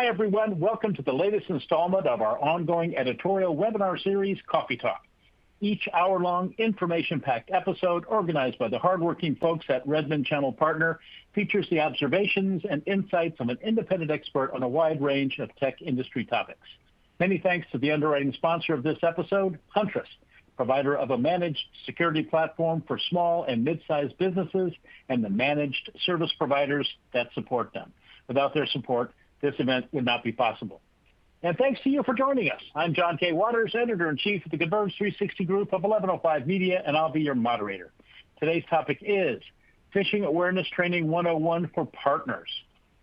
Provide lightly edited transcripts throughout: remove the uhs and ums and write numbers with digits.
Hi, everyone. Welcome to the latest installment of our ongoing editorial webinar series, Coffee Talk. Each hour-long, information-packed episode organized by the hardworking folks at Redmond Channel Partner features the observations and insights of an independent expert on a wide range of tech industry topics. Many thanks to the underwriting sponsor of this episode, Huntress, provider of a managed security platform for small and mid-sized businesses and the managed service providers that support them. Without their support, this event would not be possible. And thanks to you for joining us. I'm John K. Waters, Editor-in-Chief of the Converge 360 Group of 1105 Media, and I'll be your moderator. Today's topic is Phishing Awareness Training 101 for Partners.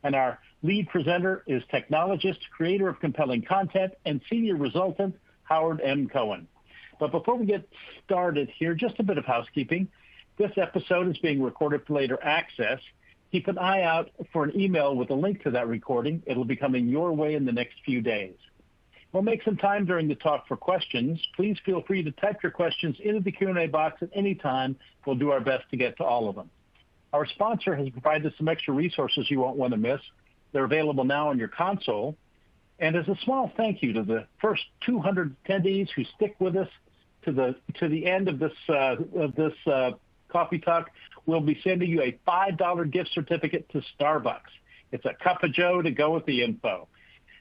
And our lead presenter is technologist, creator of compelling content, and senior resultant, Howard M. Cohen. But before we get started here, just a bit of housekeeping. This episode is being recorded for later access. Keep an eye out for an email with a link to that recording. It'll be coming your way in the next few days. We'll make some time during the talk for questions. Please feel free to type your questions into the Q&A box at any time. We'll do our best to get to all of them. Our sponsor has provided some extra resources you won't want to miss. They're available now on your console. And as a small thank you to the first 200 attendees who stick with us to the end of this Coffee Talk, we'll be sending you a $5 gift certificate to Starbucks. It's a cup of joe to go with the info.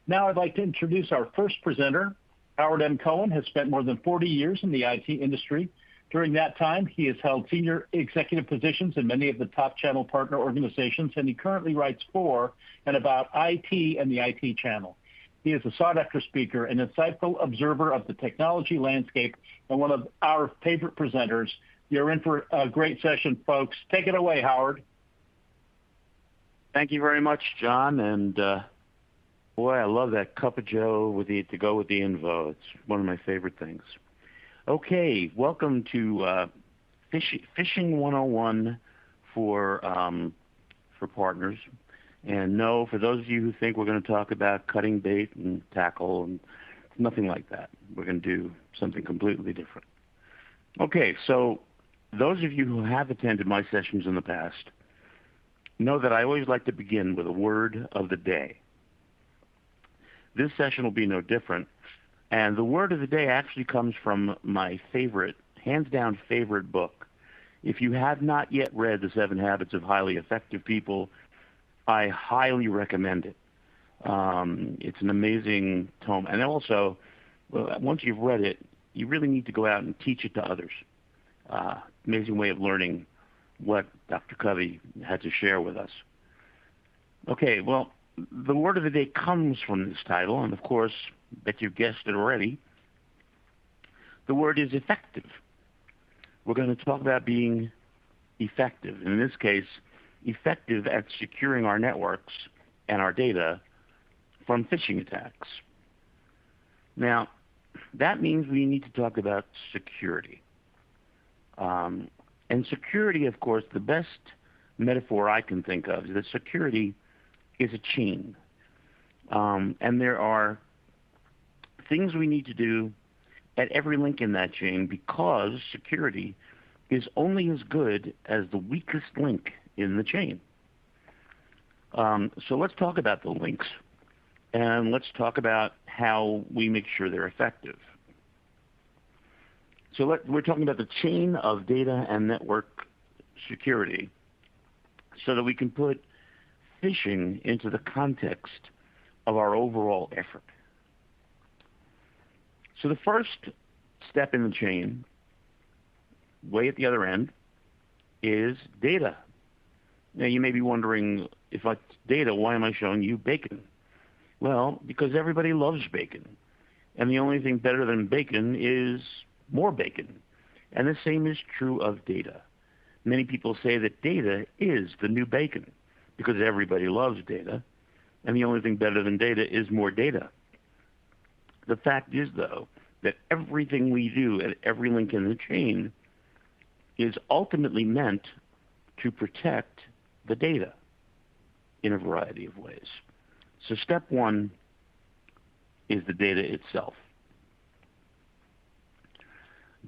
Now I'd like to introduce our first presenter. Howard M. Cohen has spent more than 40 years in the IT industry. During that time, he has held senior executive positions in many of the top channel partner organizations, and he currently writes for and about IT and the IT channel. He is a sought-after speaker, an insightful observer of the technology landscape, and one of our favorite presenters. You're in for a great session, folks. Take it away, Howard. Thank you very much, John. And boy, I love that cup of joe to go with the info. It's one of my favorite things. Okay, welcome to Phishing 101 for partners. And no, for those of you who think we're going to talk about cutting bait and tackle, and nothing like that. We're going to do something completely different. Okay, so those of you who have attended my sessions in the past know that I always like to begin with a word of the day. This session will be no different. And the word of the day actually comes from my favorite, hands down favorite book. If you have not yet read The 7 Habits of Highly Effective People, I highly recommend it. It's an amazing tome. And also, once you've read it, you really need to go out and teach it to others. Amazing way of learning what Dr. Covey had to share with us. Okay, well, the word of the day comes from this title, and of course, bet you've guessed it already. The word is effective. We're going to talk about being effective. In this case, effective at securing our networks and our data from phishing attacks. Now, that means we need to talk about security. And security, of course, the best metaphor I can think of is that security is a chain. And there are things we need to do at every link in that chain because security is only as good as the weakest link in the chain. So let's talk about the links, and let's talk about how we make sure they're effective. So we're talking about the chain of data and network security so that we can put phishing into the context of our overall effort. So the first step in the chain, way at the other end, is data. Now, you may be wondering, if it's data, why am I showing you bacon? Well, because everybody loves bacon. And the only thing better than bacon is more bacon. And the same is true of data. Many people say that data is the new bacon because everybody loves data. And the only thing better than data is more data. The fact is, though, that everything we do at every link in the chain is ultimately meant to protect the data in a variety of ways. So step one is the data itself.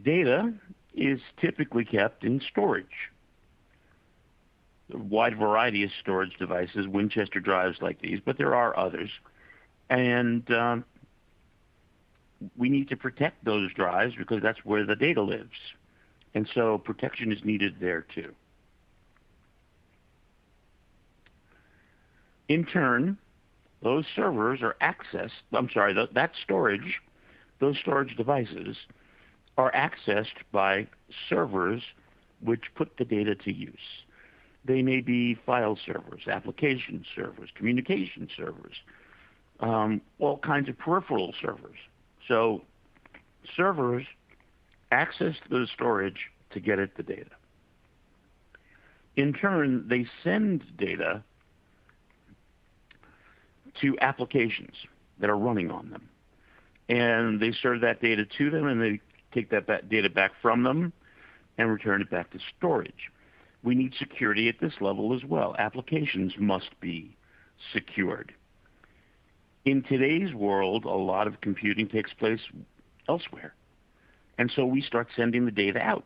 Data is typically kept in storage. A wide variety of storage devices, Winchester drives like these, but there are others. And we need to protect those drives because that's where the data lives. And so protection is needed there too. In turn, those servers are that storage, those storage devices are accessed by servers which put the data to use. They may be file servers, application servers, communication servers, all kinds of peripheral servers. So servers access the storage to get at the data. In turn, they send data to applications that are running on them. And they serve that data to them, and they take that data back from them and return it back to storage. We need security at this level as well. Applications must be secured. In today's world, a lot of computing takes place elsewhere. And so we start sending the data out.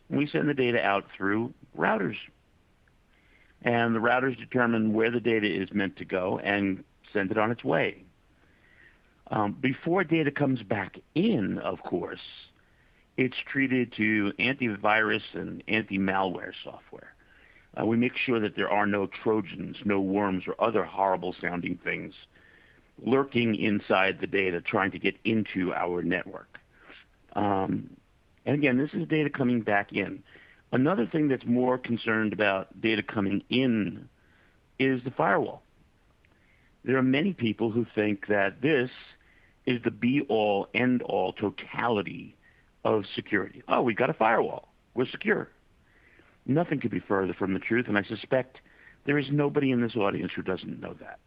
And we send the data out through routers. And the routers determine where the data is meant to go and send it on its way. Before data comes back in, of course, it's treated to antivirus and anti-malware software. We make sure that there are no Trojans, no worms, or other horrible-sounding things lurking inside the data trying to get into our network. And again, this is data coming back in. Another thing that's more concerned about data coming in is the firewall. There are many people who think that this is the be-all, end-all totality of security. Oh, we've got a firewall. We're secure. Nothing could be further from the truth, and I suspect there is nobody in this audience who doesn't know that.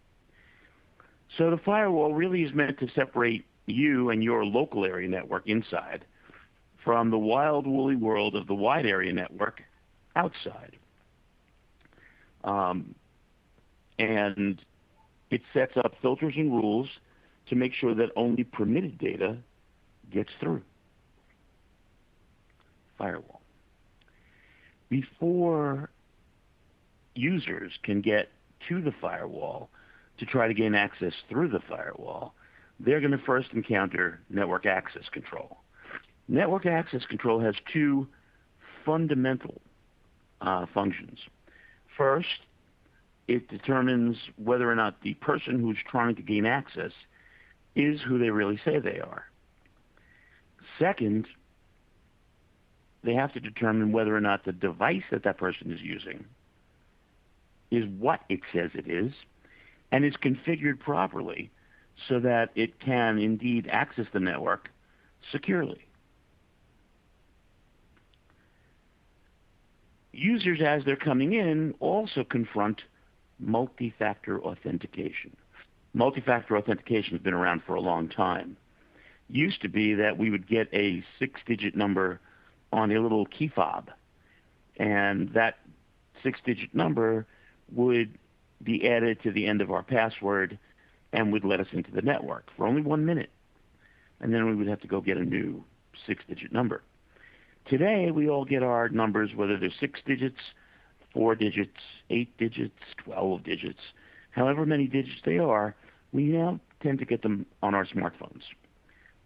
So the firewall really is meant to separate you and your local area network inside from the wild, woolly world of the wide area network outside. And it sets up filters and rules to make sure that only permitted data gets through. Firewall. Before users can get to the firewall to try to gain access through the firewall, they're going to first encounter network access control. Network access control has two fundamental functions. First, it determines whether or not the person who's trying to gain access is who they really say they are. Second, they have to determine whether or not the device that that person is using is what it says it is and is configured properly so that it can indeed access the network securely. Users, as they're coming in, also confront multi-factor authentication. Multi-factor authentication has been around for a long time. Used to be that we would get a 6-digit number on a little key fob, and that 6-digit number would be added to the end of our password and would let us into the network for only 1 minute. And then we would have to go get a new 6-digit number. Today, we all get our numbers, whether they're 6 digits, 4 digits, 8 digits, 12 digits, however many digits they are, we now tend to get them on our smartphones,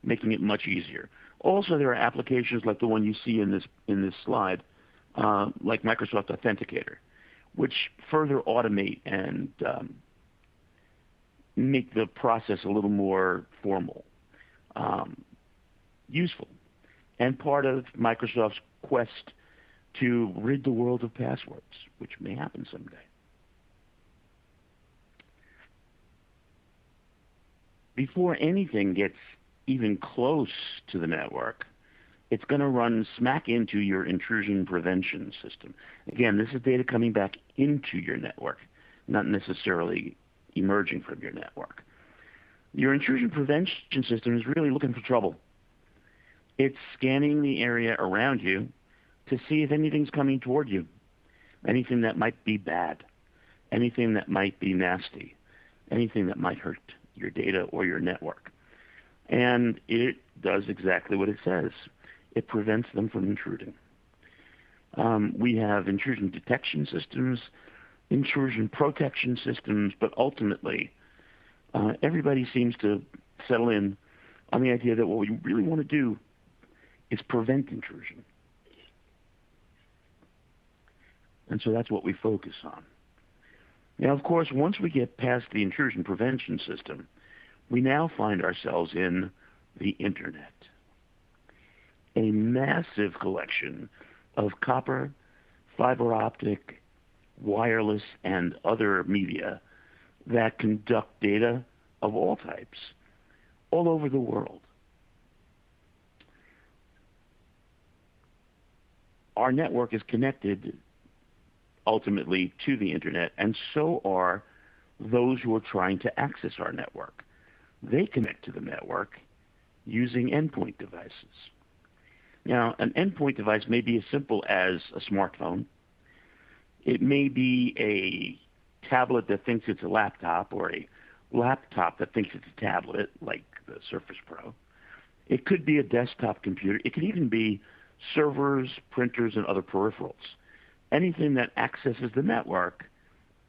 making it much easier. Also, there are applications like the one you see in this slide, like Microsoft Authenticator, which further automate and make the process a little more formal, useful, and part of Microsoft's quest to rid the world of passwords, which may happen someday. Before anything gets even close to the network, it's going to run smack into your intrusion prevention system. Again, this is data coming back into your network, not necessarily emerging from your network. Your intrusion prevention system is really looking for trouble. It's scanning the area around you to see if anything's coming toward you, anything that might be bad, anything that might be nasty, anything that might hurt your data or your network. And it does exactly what it says. It prevents them from intruding. We have intrusion detection systems, intrusion protection systems, but ultimately everybody seems to settle in on the idea that what we really want to do is prevent intrusion. And so that's what we focus on. Now, of course, once we get past the intrusion prevention system, we now find ourselves in the Internet, a massive collection of copper, fiber optic, wireless, and other media that conduct data of all types all over the world. Our network is connected ultimately to the Internet, and so are those who are trying to access our network. They connect to the network using endpoint devices. Now, an endpoint device may be as simple as a smartphone. It may be a tablet that thinks it's a laptop, or a laptop that thinks it's a tablet, like the Surface Pro. It could be a desktop computer. It could even be servers, printers, and other peripherals. Anything that accesses the network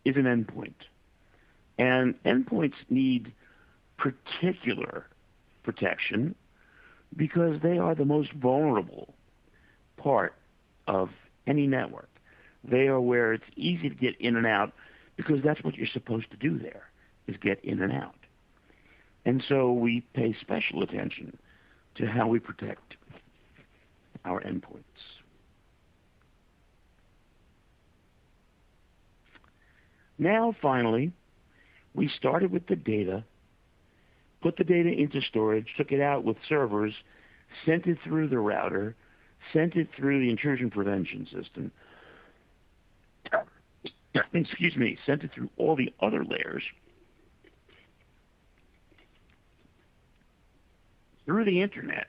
is an endpoint. And endpoints need particular protection because they are the most vulnerable part of any network. They are where it's easy to get in and out because that's what you're supposed to do there, is get in and out. And so we pay special attention to how we protect our endpoints. Now, finally, we started with the data, put the data into storage, took it out with servers, sent it through the router, sent it through the intrusion prevention system, sent it through all the other layers, through the Internet,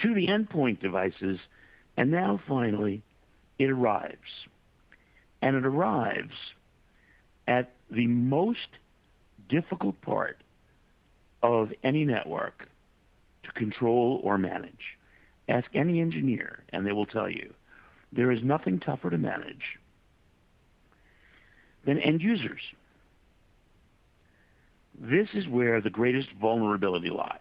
to the endpoint devices, and now finally it arrives. And it arrives at the most difficult part of any network to control or manage. Ask any engineer and they will tell you there is nothing tougher to manage than end users. This is where the greatest vulnerability lies.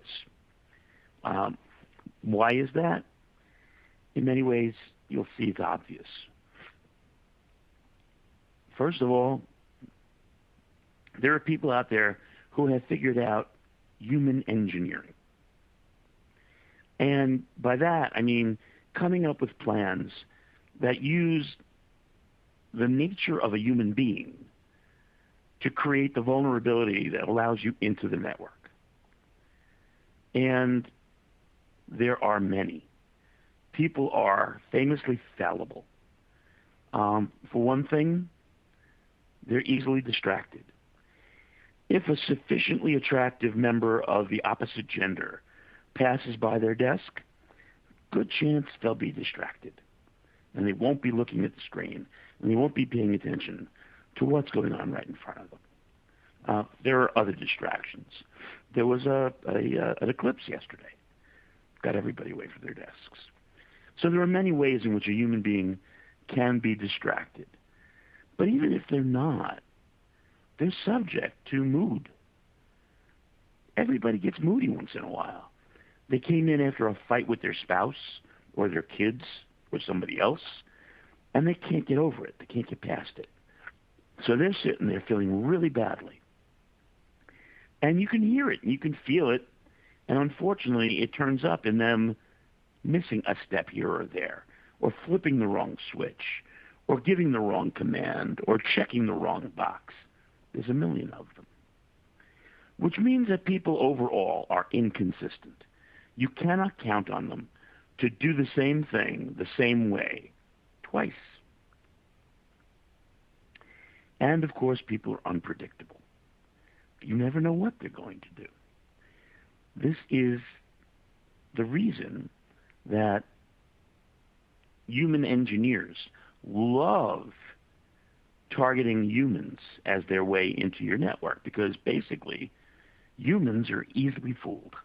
Why is that? In many ways, you'll see it's obvious. First of all, there are people out there who have figured out human engineering. And by that, I mean coming up with plans that use the nature of a human being to create the vulnerability that allows you into the network. And there are many. People are famously fallible. For one thing, they're easily distracted. If a sufficiently attractive member of the opposite gender passes by their desk, good chance they'll be distracted. And they won't be looking at the screen, and they won't be paying attention to what's going on right in front of them. There are other distractions. There was an eclipse yesterday. Got everybody away from their desks. So there are many ways in which a human being can be distracted. But even if they're not, they're subject to mood. Everybody gets moody once in a while. They came in after a fight with their spouse or their kids or somebody else, and they can't get over it. They can't get past it. So they're sitting there feeling really badly. And you can hear it, and you can feel it, and unfortunately it turns up in them missing a step here or there, or flipping the wrong switch, or giving the wrong command, or checking the wrong box. There's a million of them. Which means that people overall are inconsistent. You cannot count on them to do the same thing the same way twice. And of course, people are unpredictable. You never know what they're going to do. This is the reason that human engineers love targeting humans as their way into your network, because basically humans are easily fooled,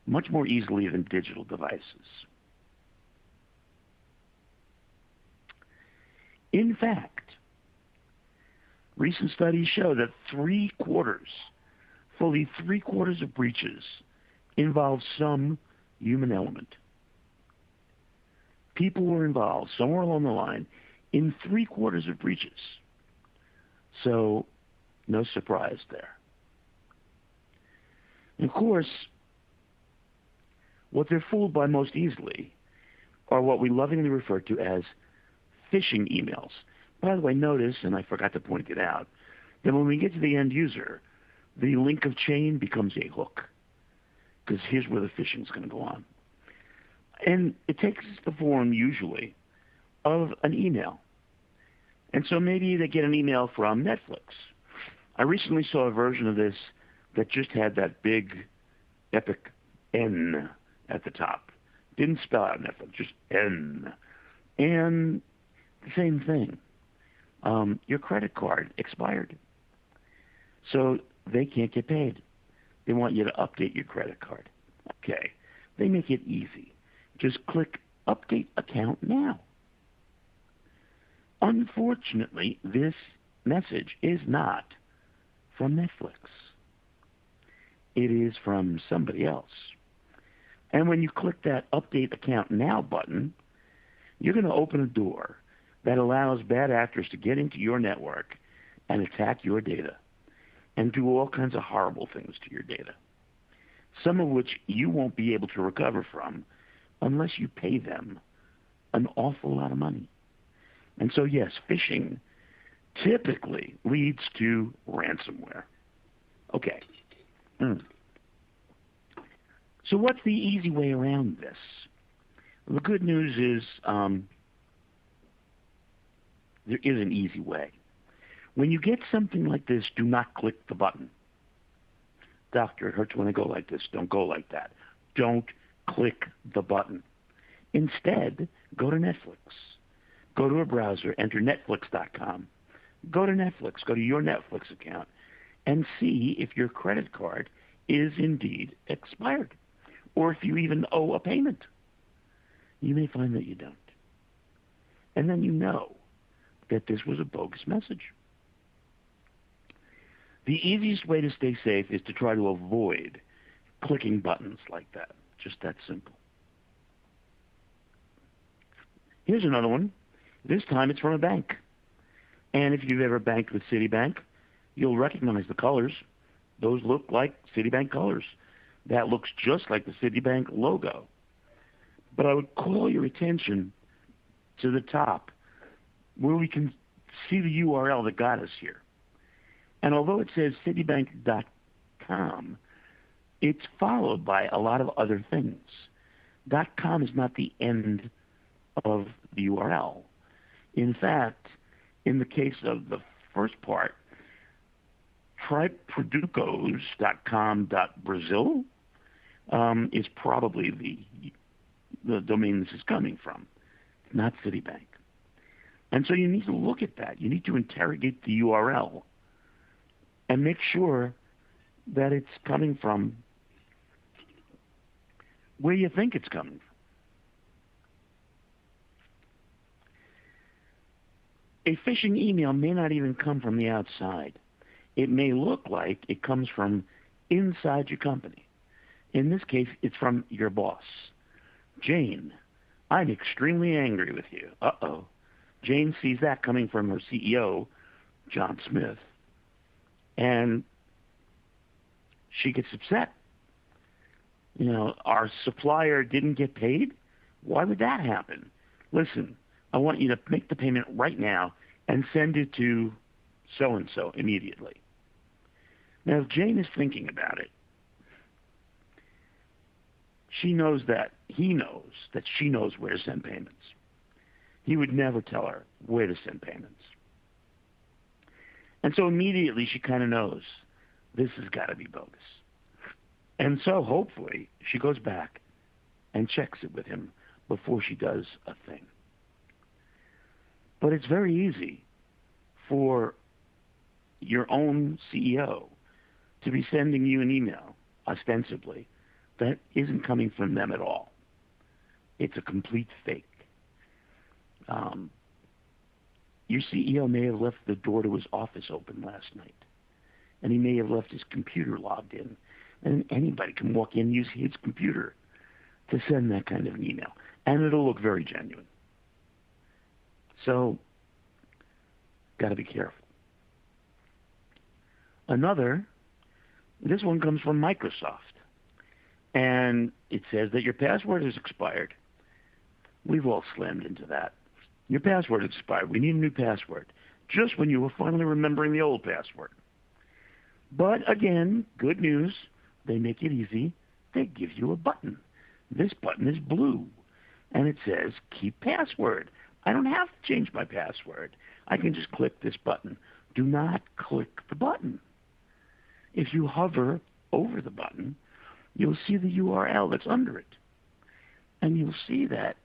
much more easily than digital devices. In fact, recent studies show that 3/4 Fully three-quarters of breaches involve some human element. People were involved somewhere along the line in three-quarters of breaches. So, no surprise there. And of course, what they're fooled by most easily are what we lovingly refer to as phishing emails. By the way, notice, and I forgot to point it out, that when we get to the end user, the link of chain becomes a hook, because here's where the phishing is going to go on. And it takes the form, usually, of an email. And so maybe they get an email from Netflix. I recently saw a version of this that just had that big, epic N at the top. Didn't spell out Netflix, just N. And the same thing. Your credit card expired. So they can't get paid. They want you to update your credit card. Okay. They make it easy. Just click Update Account Now. Unfortunately, this message is not from Netflix. It is from somebody else. And when you click that Update Account Now button, you're going to open a door that allows bad actors to get into your network and attack your data and do all kinds of horrible things to your data, some of which you won't be able to recover from unless you pay them an awful lot of money. And so, yes, phishing typically leads to ransomware. Okay. So what's the easy way around this? Well, the good news is there is an easy way. When you get something like this, do not click the button. Doctor, it hurts when I go like this. Don't go like that. Don't click the button. Instead, go to Netflix. Go to a browser, enter netflix.com. Go to Netflix, go to your Netflix account, and see if your credit card is indeed expired, or if you even owe a payment. You may find that you don't. And then you know that this was a bogus message. The easiest way to stay safe is to try to avoid clicking buttons like that. Just that simple. Here's another one. This time it's from a bank. And if you've ever banked with Citibank, you'll recognize the colors. Those look like Citibank colors. That looks just like the Citibank logo. But I would call your attention to the top where we can see the URL that got us here. And although it says citibank.com, it's followed by a lot of other things. .com is not the end of the URL. In fact, in the case of the first part, triproducos.com.brazil is probably the domain this is coming from, not Citibank. And so you need to look at that. You need to interrogate the URL and make sure that it's coming from where you think it's coming from. A phishing email may not even come from the outside. It may look like it comes from inside your company. In this case, it's from your boss. Jane, I'm extremely angry with you. Uh-oh. Jane sees that coming from her CEO, John Smith, and she gets upset. You know, our supplier didn't get paid? Why would that happen? Listen, I want you to make the payment right now and send it to so-and-so immediately. Now, if Jane is thinking about it, he knows that she knows where to send payments. He would never tell her where to send payments. And so immediately she kind of knows this has got to be bogus. And so hopefully she goes back and checks it with him before she does a thing. But it's very easy for your own CEO to be sending you an email, ostensibly, that isn't coming from them at all. It's a complete fake. Your CEO may have left the door to his office open last night, and he may have left his computer logged in. And anybody can walk in and use his computer to send that kind of an email. And it'll look very genuine. So, got to be careful. This one comes from Microsoft. And it says that your password is expired. We've all slammed into that. Your password is expired. We need a new password. Just when you were finally remembering the old password. But again, good news. They make it easy. They give you a button. This button is blue. And it says, keep password. I don't have to change my password. I can just click this button. Do not click the button. If you hover over the button, you'll see the URL that's under it. And you'll see that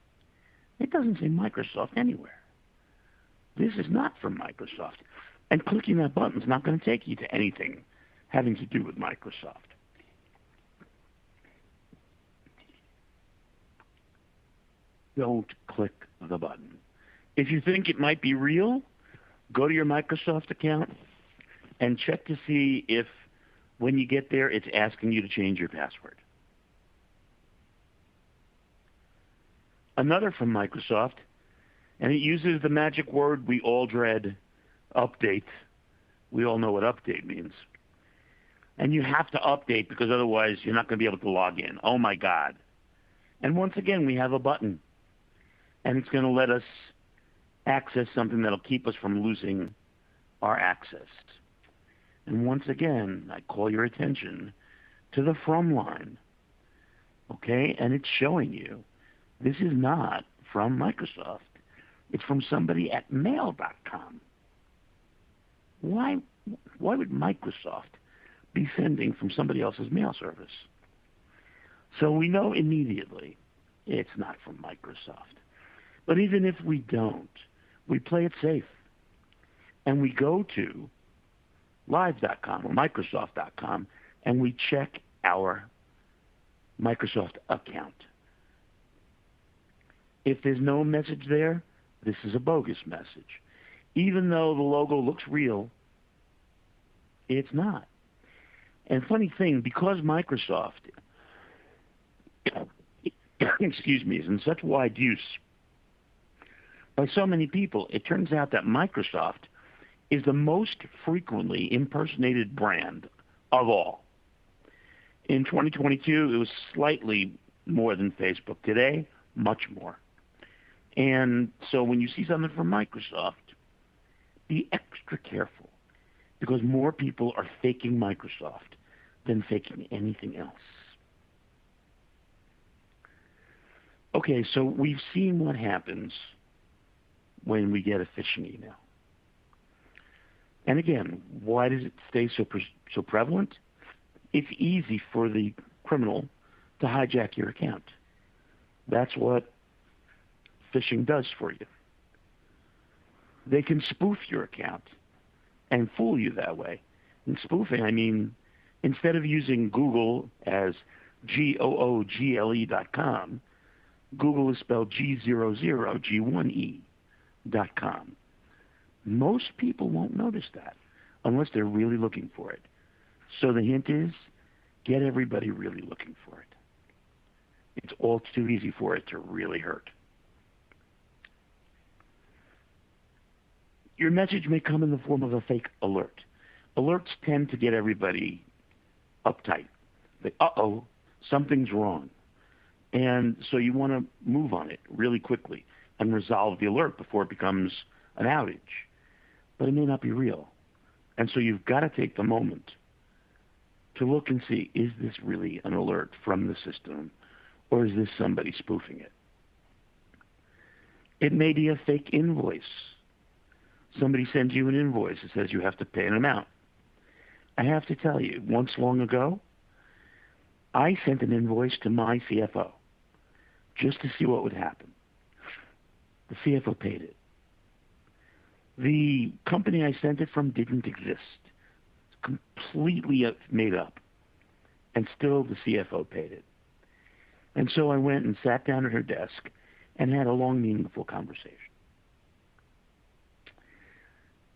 it doesn't say Microsoft anywhere. This is not from Microsoft. And clicking that button is not going to take you to anything having to do with Microsoft. Don't click the button. If you think it might be real, go to your Microsoft account and check to see if when you get there, it's asking you to change your password. Another from Microsoft, and it uses the magic word we all dread, update. We all know what update means. And you have to update because otherwise you're not going to be able to log in. Oh my God. And once again, we have a button. And it's going to let us access something that'll keep us from losing our access. And once again, I call your attention to the from line. Okay? And it's showing you this is not from Microsoft. It's from somebody at mail.com. Why would Microsoft be sending from somebody else's mail service? So we know immediately it's not from Microsoft. But even if we don't, we play it safe. And we go to live.com or Microsoft.com and we check our Microsoft account. If there's no message there, this is a bogus message. Even though the logo looks real, it's not. And funny thing, because Microsoft, excuse me, is in such wide use by so many people, it turns out that Microsoft is the most frequently impersonated brand of all. In 2022, it was slightly more than Facebook. Today, much more. And so when you see something from Microsoft, be extra careful because more people are faking Microsoft than faking anything else. Okay, so we've seen what happens when we get a phishing email. And again, why does it stay so prevalent? It's easy for the criminal to hijack your account. That's what phishing does for you. They can spoof your account and fool you that way. And spoofing, I mean, instead of using Google as GOOGLE.com, Google is spelled G00G1E.com. Most people won't notice that unless they're really looking for it. So the hint is, get everybody really looking for it. It's all too easy for it to really hurt. Your message may come in the form of a fake alert. Alerts tend to get everybody uptight. Like, uh-oh, something's wrong. And so you want to move on it really quickly and resolve the alert before it becomes an outage. But it may not be real. And so you've got to take the moment to look and see, is this really an alert from the system or is this somebody spoofing it? It may be a fake invoice. Somebody sends you an invoice that says you have to pay an amount. I have to tell you, once long ago, I sent an invoice to my CFO just to see what would happen. The CFO paid it. The company I sent it from didn't exist. It's completely made up. And still the CFO paid it. And so I went and sat down at her desk and had a long, meaningful conversation.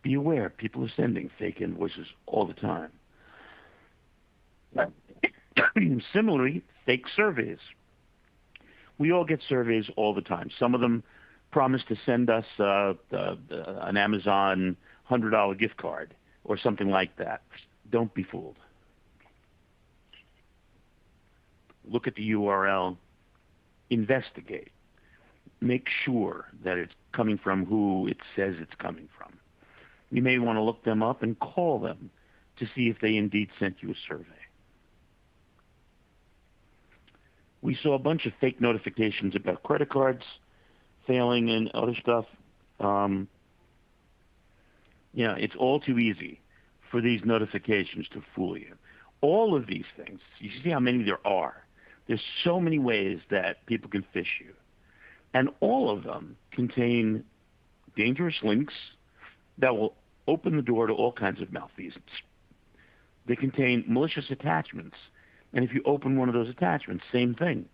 Be aware, people are sending fake invoices all the time. Similarly, fake surveys. We all get surveys all the time. Some of them promise to send us an Amazon $100 gift card or something like that. Don't be fooled. Look at the URL. Investigate. Make sure that it's coming from who it says it's coming from. You may want to look them up and call them to see if they indeed sent you a survey. We saw a bunch of fake notifications about credit cards failing and other stuff. It's all too easy for these notifications to fool you. All of these things, you see how many there are. There's so many ways that people can phish you. And all of them contain dangerous links that will open the door to all kinds of malfeasance. They contain malicious attachments. And if you open one of those attachments, same thing.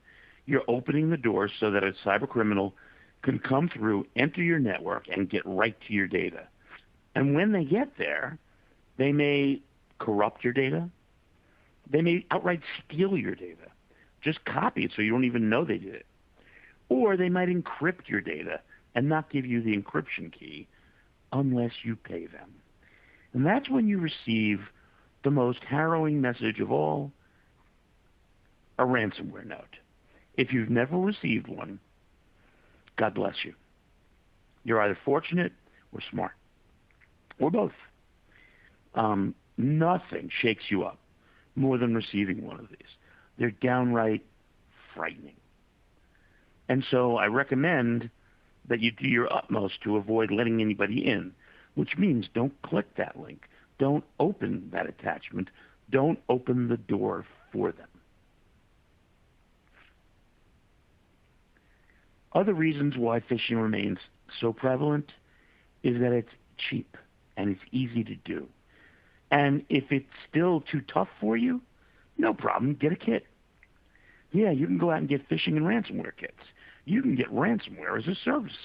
You're opening the door so that a cyber criminal can come through, enter your network, and get right to your data. And when they get there, they may corrupt your data. They may outright steal your data. Just copy it so you don't even know they did it. Or they might encrypt your data and not give you the encryption key unless you pay them. And that's when you receive the most harrowing message of all, a ransomware note. If you've never received one, God bless you. You're either fortunate or smart, or both. Nothing shakes you up more than receiving one of these. They're downright frightening. And so I recommend that you do your utmost to avoid letting anybody in, which means don't click that link. Don't open that attachment. Don't open the door for them. Other reasons why phishing remains so prevalent is that it's cheap and it's easy to do. And if it's still too tough for you, no problem, get a kit. Yeah, you can go out and get phishing and ransomware kits. You can get ransomware as a service.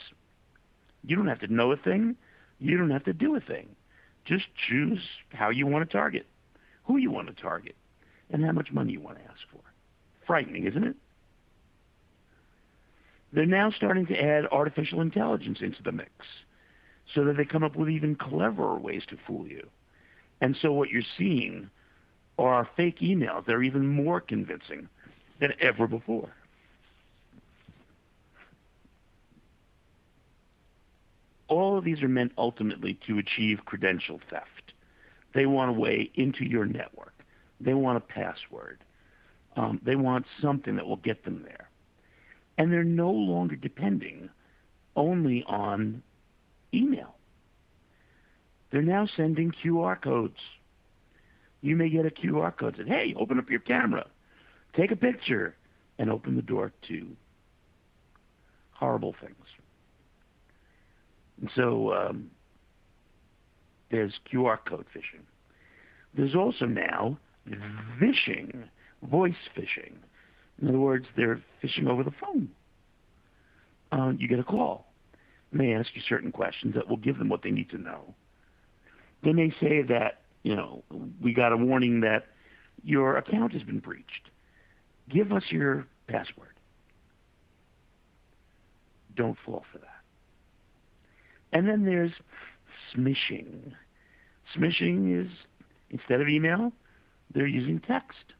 You don't have to know a thing. You don't have to do a thing. Just choose how you want to target, who you want to target, and how much money you want to ask for. Frightening, isn't it? They're now starting to add artificial intelligence into the mix so that they come up with even cleverer ways to fool you. And so what you're seeing are fake emails. They're even more convincing than ever before. All of these are meant ultimately to achieve credential theft. They want a way into your network. They want a password. They want something that will get them there. And they're no longer depending only on email. They're now sending QR codes. You may get a QR code that says, hey, open up your camera, take a picture, and open the door to horrible things. And so there's QR code phishing. There's also now vishing, voice phishing. In other words, they're phishing over the phone. You get a call. They may ask you certain questions that will give them what they need to know. They may say that, we got a warning that your account has been breached. Give us your password. Don't fall for that. And then there's smishing. Smishing is, instead of email, they're using text.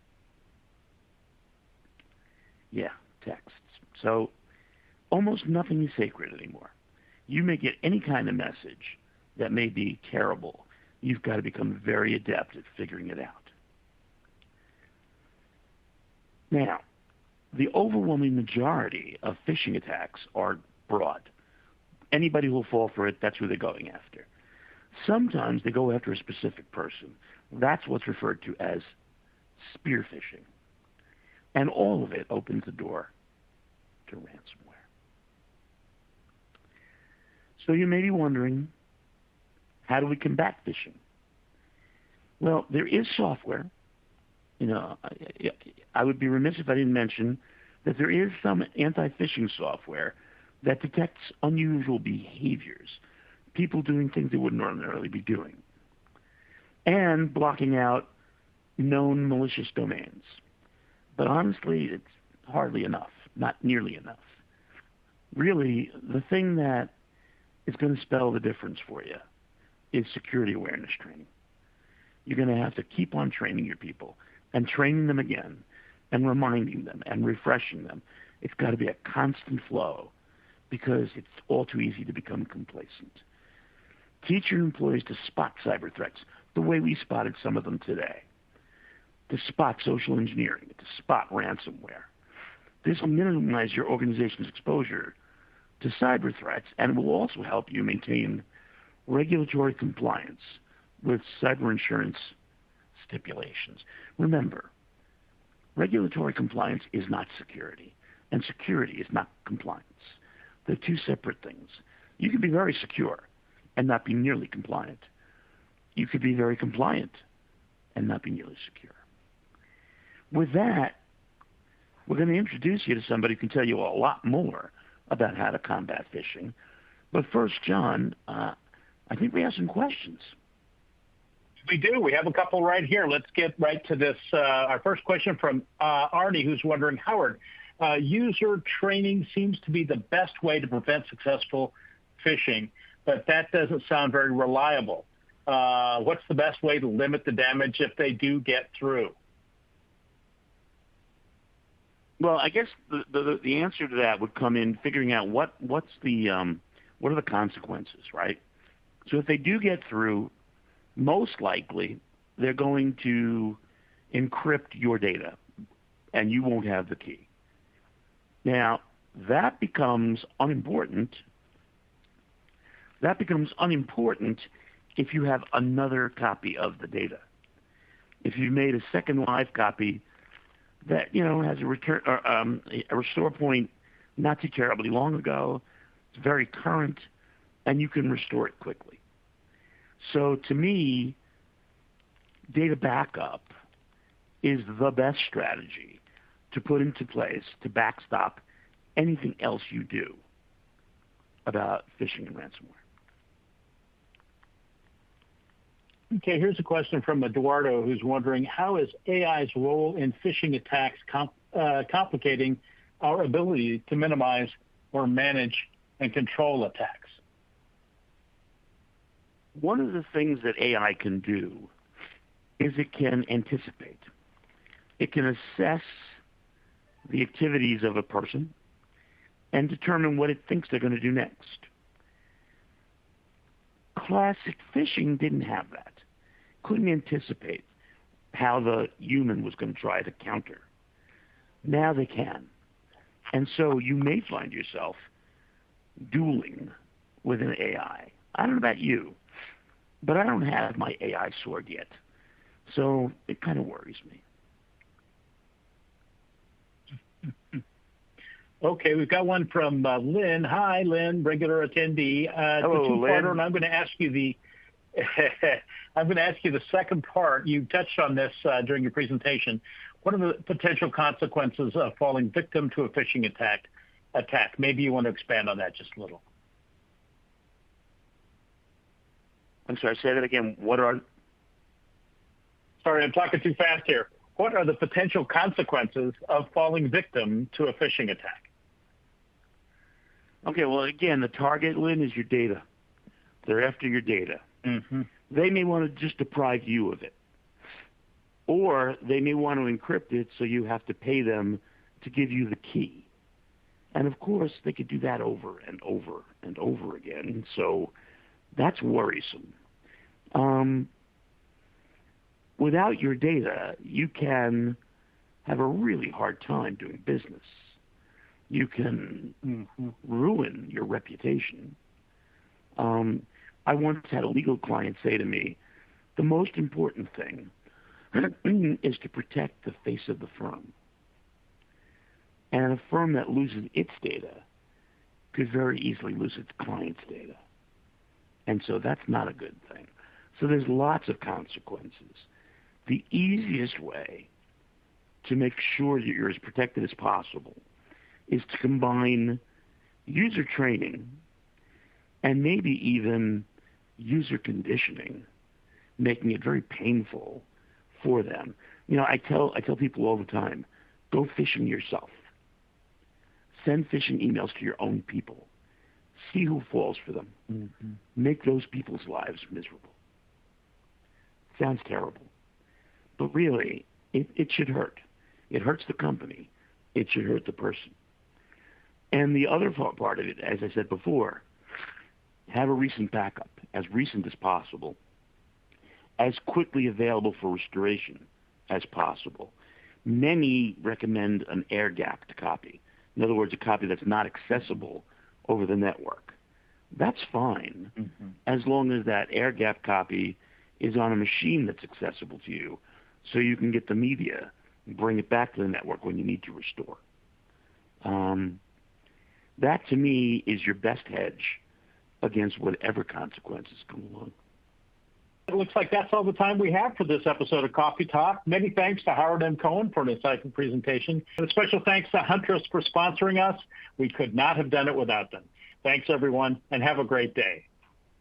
Yeah, texts. So almost nothing is sacred anymore. You may get any kind of message that may be terrible. You've got to become very adept at figuring it out. Now, the overwhelming majority of phishing attacks are broad. Anybody who will fall for it, that's who they're going after. Sometimes they go after a specific person. That's what's referred to as spear phishing. And all of it opens the door to ransomware. So you may be wondering, how do we combat phishing? Well, there is software. I would be remiss if I didn't mention that there is some anti-phishing software that detects unusual behaviors, people doing things they wouldn't ordinarily be doing, and blocking out known malicious domains. But honestly, it's hardly enough, not nearly enough. Really, the thing that is going to spell the difference for you is security awareness training. You're going to have to keep on training your people and training them again and reminding them and refreshing them. It's got to be a constant flow because it's all too easy to become complacent. Teach your employees to spot cyber threats the way we spotted some of them today, to spot social engineering, to spot ransomware. This will minimize your organization's exposure to cyber threats and will also help you maintain regulatory compliance with cyber insurance stipulations. Remember, regulatory compliance is not security, and security is not compliance. They're two separate things. You can be very secure and not be nearly compliant. You could be very compliant and not be nearly secure. With that, we're going to introduce you to somebody who can tell you a lot more about how to combat phishing. But first, John, I think we have some questions. We do. We have a couple right here. Let's get right to this. Our first question from Arnie, who's wondering, Howard, user training seems to be the best way to prevent successful phishing, but that doesn't sound very reliable. What's the best way to limit the damage if they do get through? Well, I guess the answer to that would come in figuring out what are the consequences, right? So if they do get through, most likely they're going to encrypt your data and you won't have the key. Now, that becomes unimportant. That becomes unimportant if you have another copy of the data. If you made a second live copy that has a restore point not too terribly long ago, it's very current, and you can restore it quickly. So to me, data backup is the best strategy to put into place to backstop anything else you do about phishing and ransomware. Okay, here's a question from Eduardo, who's wondering, how is AI's role in phishing attacks complicating our ability to minimize or manage and control attacks? One of the things that AI can do is it can anticipate. It can assess the activities of a person and determine what it thinks they're going to do next. Classic phishing didn't have that. Couldn't anticipate how the human was going to try to counter. Now they can. And so you may find yourself dueling with an AI. I don't know about you, but I don't have my AI sword yet. So it kind of worries me. Okay, we've got one from Lynn. Hi, Lynn, regular attendee. Hello, Lynn. And I'm going to ask you the second part. You touched on this during your presentation. What are the potential consequences of falling victim to a phishing attack? Maybe you want to expand on that just a little. I'm sorry, say that again. Sorry, I'm talking too fast here. What are the potential consequences of falling victim to a phishing attack? Okay, well, again, the target, Lynn, is your data. They're after your data. Mm-hmm. They may want to just deprive you of it. Or they may want to encrypt it so you have to pay them to give you the key. And of course, they could do that over and over and over again. So that's worrisome. Without your data, you can have a really hard time doing business. You can ruin your reputation. I once had a legal client say to me, the most important thing is to protect the face of the firm. And a firm that loses its data could very easily lose its client's data. And so that's not a good thing. So there's lots of consequences. The easiest way to make sure that you're as protected as possible is to combine user training and maybe even user conditioning, making it very painful for them. I tell people all the time, go phishing yourself. Send phishing emails to your own people. See who falls for them. Mm-hmm. Make those people's lives miserable. Sounds terrible. But really, it should hurt. It hurts the company. It should hurt the person. And the other part of it, as I said before, have a recent backup, as recent as possible, as quickly available for restoration as possible. Many recommend an air-gapped copy. In other words, a copy that's not accessible over the network. That's fine, as long as that air-gapped copy is on a machine that's accessible to you, so you can get the media and bring it back to the network when you need to restore. That, to me, is your best hedge against whatever consequences come along. It looks like that's all the time we have for this episode of Coffee Talk. Many thanks to Howard M. Cohen for an insightful presentation. And a special thanks to Huntress for sponsoring us. We could not have done it without them. Thanks, everyone, and have a great day.